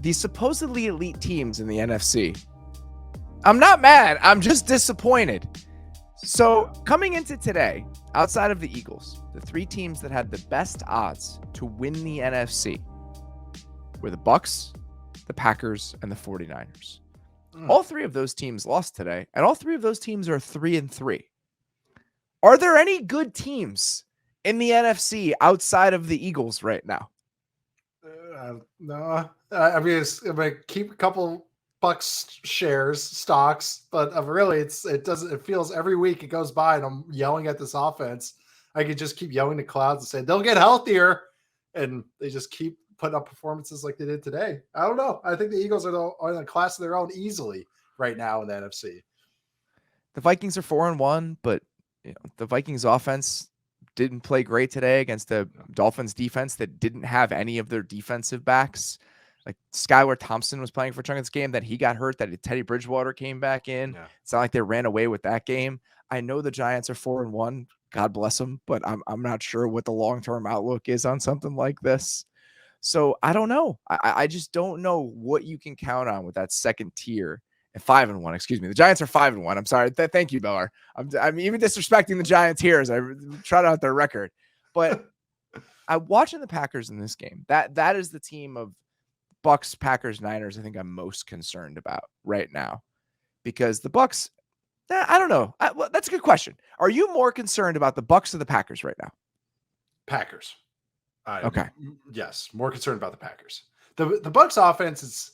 these supposedly elite teams in the NFC. I'm not mad. I'm just disappointed. So coming into today, outside of the Eagles, the three teams that had the best odds to win the NFC were the Bucs, the Packers, and the 49ers. All three of those teams lost today, and all three of those teams are 3-3. Are there any good teams in the NFC outside of the Eagles right now? No. I mean, I'm going to keep a couple Bucks shares, stocks, but really it feels every week it goes by and I'm yelling at this offense. I could just keep yelling to clouds and say they'll get healthier, and they just keep putting up performances like they did today. I don't know. I think the Eagles are in a class of their own easily right now in the NFC. The Vikings are 4-1, but the Vikings offense didn't play great today against the Dolphins defense that didn't have any of their defensive backs. Like Skylar Thompson was playing for a chunk of this game, that he got hurt, that Teddy Bridgewater came back in. Yeah. It's not like they ran away with that game. I know the Giants are 4-1. God bless them, but I'm not sure what the long-term outlook is on something like this. So I don't know. I just don't know what you can count on with that second tier. And 5-1, excuse me. The Giants are 5-1. I'm sorry. Thank you, Miller. I'm even disrespecting the Giants here as I trot out their record. But I'm watching the Packers in this game. That is the team of Bucks, Packers, Niners I think I'm most concerned about right now. Because the Bucks, I don't know. Well, that's a good question. Are you more concerned about the Bucks or the Packers right now? Packers. Okay. Yes, more concerned about the Packers. The Bucks offense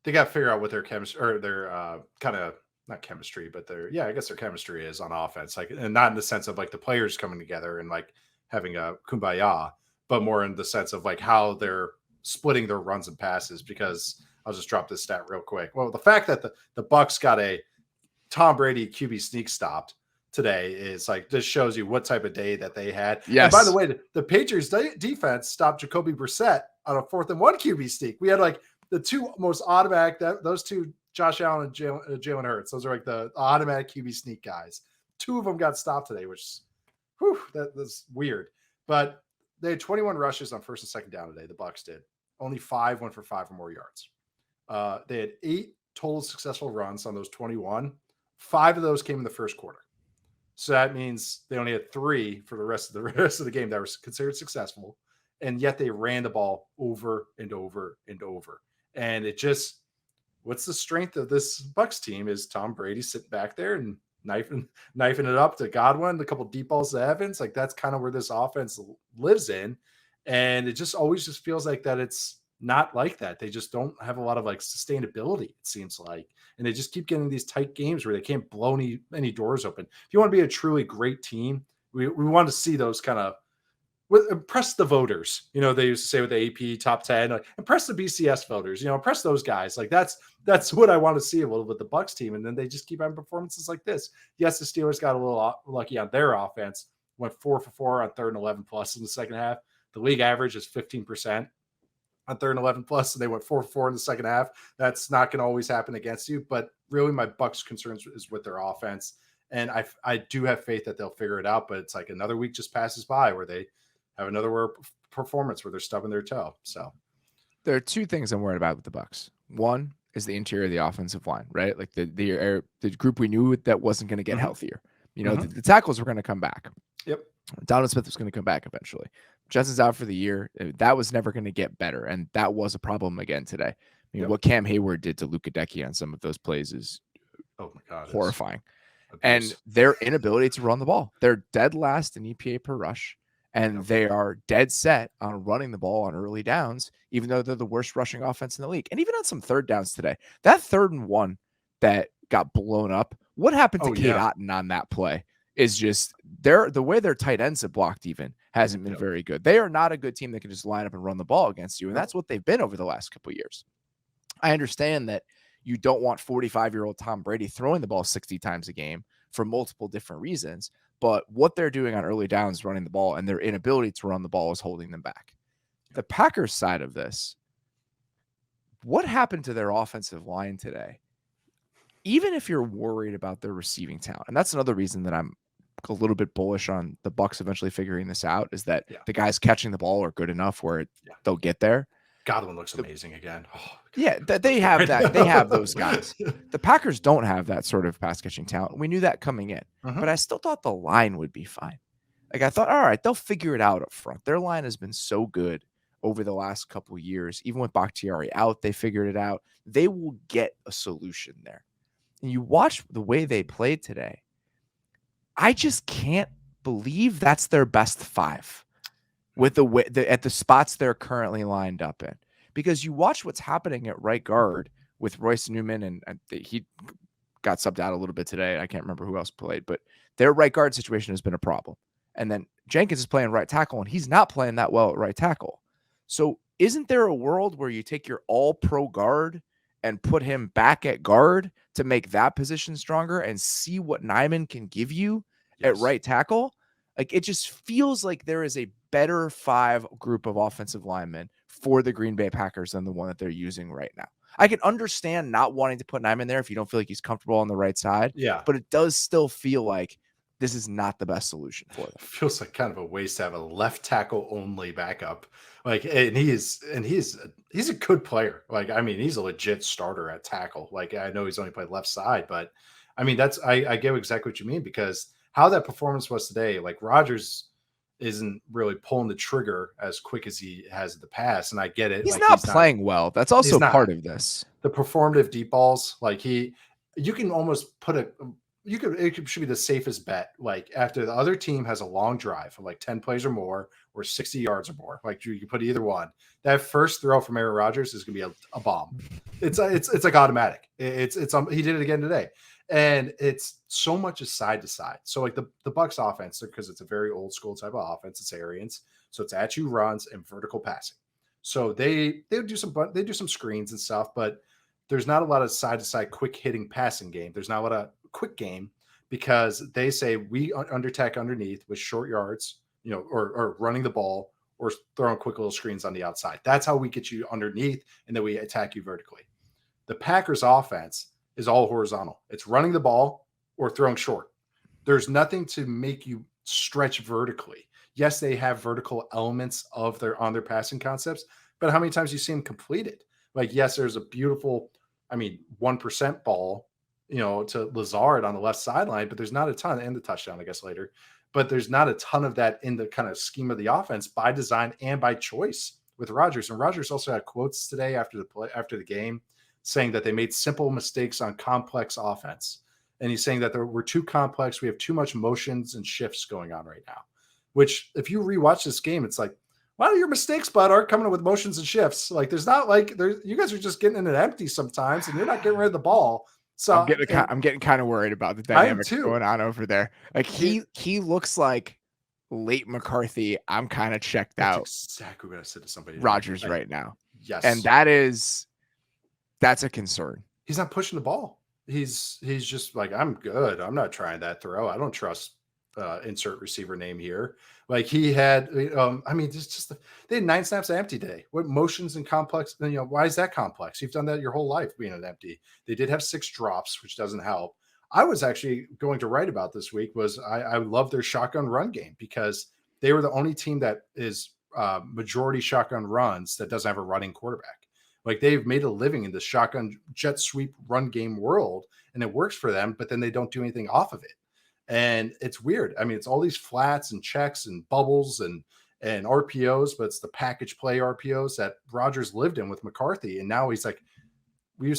they got to figure out what their chemistry or their kind of not chemistry, but I guess their chemistry is on offense. Like, and not in the sense of like the players coming together and like having a kumbaya, but more in the sense of like how they're splitting their runs and passes. Because I'll just drop this stat real quick. Well, the fact that the Bucks got a Tom Brady QB sneak stopped today is like, this shows you what type of day that they had. Yes. And by the way, the Patriots defense stopped Jacoby Brissett on a 4th and 1 QB sneak. We had like the two most automatic, those two, Josh Allen and Jalen Hurts. Those are like the automatic QB sneak guys. 2 of them got stopped today, which that's weird. But they had 21 rushes on 1st and 2nd down today. The Bucs did. Only 5 went for 5 or more yards. They had 8 total successful runs on those 21. 5 of those came in the first quarter. So that means they only had 3 for the rest of the game that were considered successful. And yet they ran the ball over and over and over. And it just, what's the strength of this Bucs team is Tom Brady sitting back there and knifing it up to Godwin, a couple deep balls to Evans. Like, that's kind of where this offense lives in. And it just always just feels like that it's not like that. They just don't have a lot of like sustainability, it seems like. And they just keep getting these tight games where they can't blow any doors open. If you want to be a truly great team, we want to see those kind of impress the voters. They used to say with the AP top 10, like, impress the BCS voters, impress those guys. Like that's what I want to see a little with the Bucs team. And then they just keep having performances like this. Yes, the Steelers got a little lucky on their offense, went 4 for 4 on 3rd and 11 plus in the second half. The league average is 15% on 3rd and 11 plus, and they went 4 for 4 in the second half. That's not going to always happen against you. But really my Bucs concerns is with their offense. And I do have faith that they'll figure it out, but it's like another week just passes by where they have another performance where they're stubbing their toe. So there are 2 things I'm worried about with the Bucs. One is the interior of the offensive line, right? Like the group we knew that wasn't going to get healthier. The tackles were going to come back. Yep. Donovan Smith was going to come back eventually. Jensen's out for the year. That was never going to get better. And that was a problem again today. What Cam Hayward did to Luka Decky on some of those plays is horrifying. And their inability to run the ball. They're dead last in EPA per rush. And they are dead set on running the ball on early downs, even though they're the worst rushing offense in the league. And even on some 3rd downs today, that 3rd and 1 that got blown up, what happened to Cade Otton on that play is just the way their tight ends have blocked even hasn't been very good. They are not a good team that can just line up and run the ball against you. And that's what they've been over the last couple of years. I understand that you don't want 45-year-old Tom Brady throwing the ball 60 times a game for multiple different reasons. But what they're doing on early downs, running the ball, and their inability to run the ball is holding them back. The Packers side of this, what happened to their offensive line today? Even if you're worried about their receiving talent, and that's another reason that I'm a little bit bullish on the Bucs eventually figuring this out, is that the guys catching the ball are good enough where they'll get there. Godwin looks amazing again. Yeah, they have that. They have those guys. The Packers don't have that sort of pass catching talent. We knew that coming in, but I still thought the line would be fine. Like I thought, all right, they'll figure it out up front. Their line has been so good over the last couple of years. Even with Bakhtiari out, they figured it out. They will get a solution there. And you watch the way they played today. I just can't believe that's their best 5 with at the spots they're currently lined up in. Because you watch what's happening at right guard with Royce Newman, and he got subbed out a little bit today. I can't remember who else played, but their right guard situation has been a problem. And then Jenkins is playing right tackle, and he's not playing that well at right tackle. So isn't there a world where you take your all-pro guard and put him back at guard to make that position stronger and see what Nyman can give you at right tackle? Like, it just feels like there is a better 5 group of offensive linemen for the Green Bay Packers than the one that they're using right now. I can understand not wanting to put Nyman there if you don't feel like he's comfortable on the right side. Yeah. But it does still feel like this is not the best solution for them. It feels like kind of a waste to have a left tackle only backup. Like, and he's a good player. Like, I mean, he's a legit starter at tackle. Like, I know he's only played left side, but I mean, I get exactly what you mean, because how that performance was today, like Rodgers isn't really pulling the trigger as quick as he has in the past. And I get it. He's like, not playing well. That's also part of this. The performative deep balls, like you can almost put it should be the safest bet. Like, after the other team has a long drive of like 10 plays or more, or 60 yards or more, like you can put either one. That first throw from Aaron Rodgers is going to be a bomb. It's like automatic. He did it again today. And it's so much a side to side. So like the Bucs offense, because it's a very old school type of offense, it's Arians. So it's at you runs and vertical passing. So they do some screens and stuff, but there's not a lot of side to side quick hitting passing game. There's not a lot of quick game, because they say we undertack underneath with short yards, or running the ball or throwing quick little screens on the outside. That's how we get you underneath, and then we attack you vertically. The Packers offense is all horizontal. It's running the ball or throwing short. There's nothing to make you stretch vertically. Yes, they have vertical elements on their passing concepts, but how many times do you see them completed? Like, yes, there's a beautiful, 1% ball, to Lazard on the left sideline, but there's not a ton, and the touchdown, I guess, later, but there's not a ton of that in the kind of scheme of the offense by design and by choice with Rodgers. And Rodgers also had quotes today after the game saying that they made simple mistakes on complex offense. And he's saying that we're too complex. We have too much motions and shifts going on right now, which if you rewatch this game, it's like, a lot of your mistakes, bud, aren't coming with motions and shifts. Like, there's not like you guys are just getting in it empty sometimes, and you're not getting rid of the ball. So I'm getting kind of worried about the dynamic going on over there. Like, he looks like late McCarthy. I'm kind of checked out. Exactly what I said to somebody. Rodgers right now. Yes, and that's a concern. He's not pushing the ball. He's just like, I'm good. I'm not trying that throw. I don't trust insert receiver name here. Like, he had, they had 9 snaps of empty day. What motions and complex? Why is that complex? You've done that your whole life being an empty. They did have 6 drops, which doesn't help. I was actually going to write about this week was I love their shotgun run game, because they were the only team that is majority shotgun runs that doesn't have a running quarterback. Like, they've made a living in the shotgun jet sweep run game world, and it works for them, but then they don't do anything off of it. And it's weird. It's all these flats and checks and bubbles and RPOs, but it's the package play RPOs that Rodgers lived in with McCarthy. And now he's like, we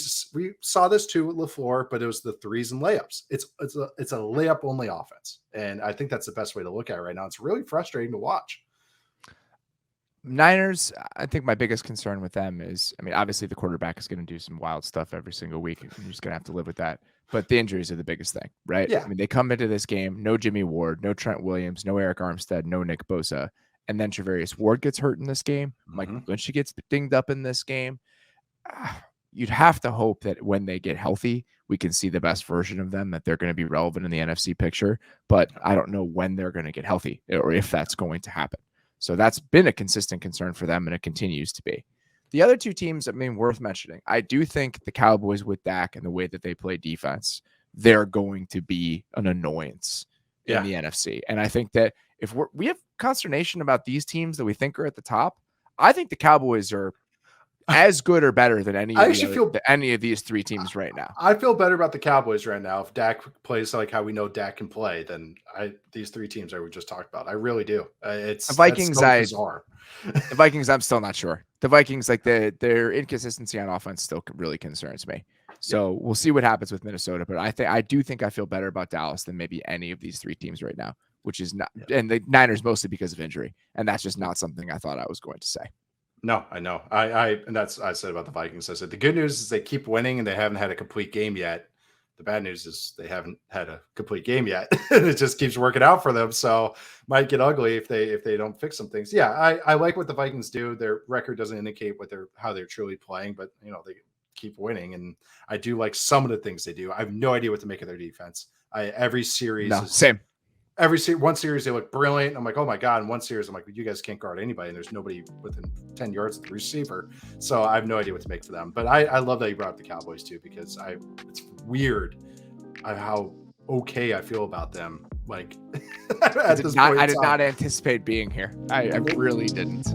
saw this too with LaFleur, but it was the threes and layups. It's a layup only offense. And I think that's the best way to look at it right now. It's really frustrating to watch. Niners, I think my biggest concern with them is, obviously the quarterback is going to do some wild stuff every single week. And you're just going to have to live with that. But the injuries are the biggest thing, right? Yeah. They come into this game, no Jimmy Ward, no Trent Williams, no Eric Armstead, no Nick Bosa. And then Travarius Ward gets hurt in this game. Michael Lynch gets dinged up in this game. You'd have to hope that when they get healthy, we can see the best version of them, that they're going to be relevant in the NFC picture. But I don't know when they're going to get healthy or if that's going to happen. So that's been a consistent concern for them, and it continues to be. The other 2 teams, worth mentioning. I do think the Cowboys with Dak and the way that they play defense, they're going to be an annoyance in the NFC. And I think that if we have consternation about these teams that we think are at the top, I think the Cowboys are as good or better than any of these three teams right now. I feel better about the Cowboys right now. If Dak plays like how we know Dak can play, then these three teams I would just talked about. I really do. It's the Vikings. Bizarre. The Vikings, I'm still not sure. The Vikings, like their inconsistency on offense, still really concerns me. So we'll see what happens with Minnesota. But I do think I feel better about Dallas than maybe any of these three teams right now, which is not, and the Niners mostly because of injury, and that's just not something I thought I was going to say. No, I know. And that's I said about the Vikings. I said the good news is they keep winning and they haven't had a complete game yet. The bad news is they haven't had a complete game yet. It just keeps working out for them. So might get ugly if they don't fix some things. Yeah, I like what the Vikings do. Their record doesn't indicate how they're truly playing, but they keep winning. And I do like some of the things they do. I have no idea what to make of their defense. Every series same. One series they look brilliant. I'm like, oh my God. In one series, I'm like, you guys can't guard anybody, and there's nobody within 10 yards of the receiver. So I have no idea what to make for them. But I love that you brought up the Cowboys too, because it's weird how okay I feel about them. Like I did not anticipate being here. I really didn't.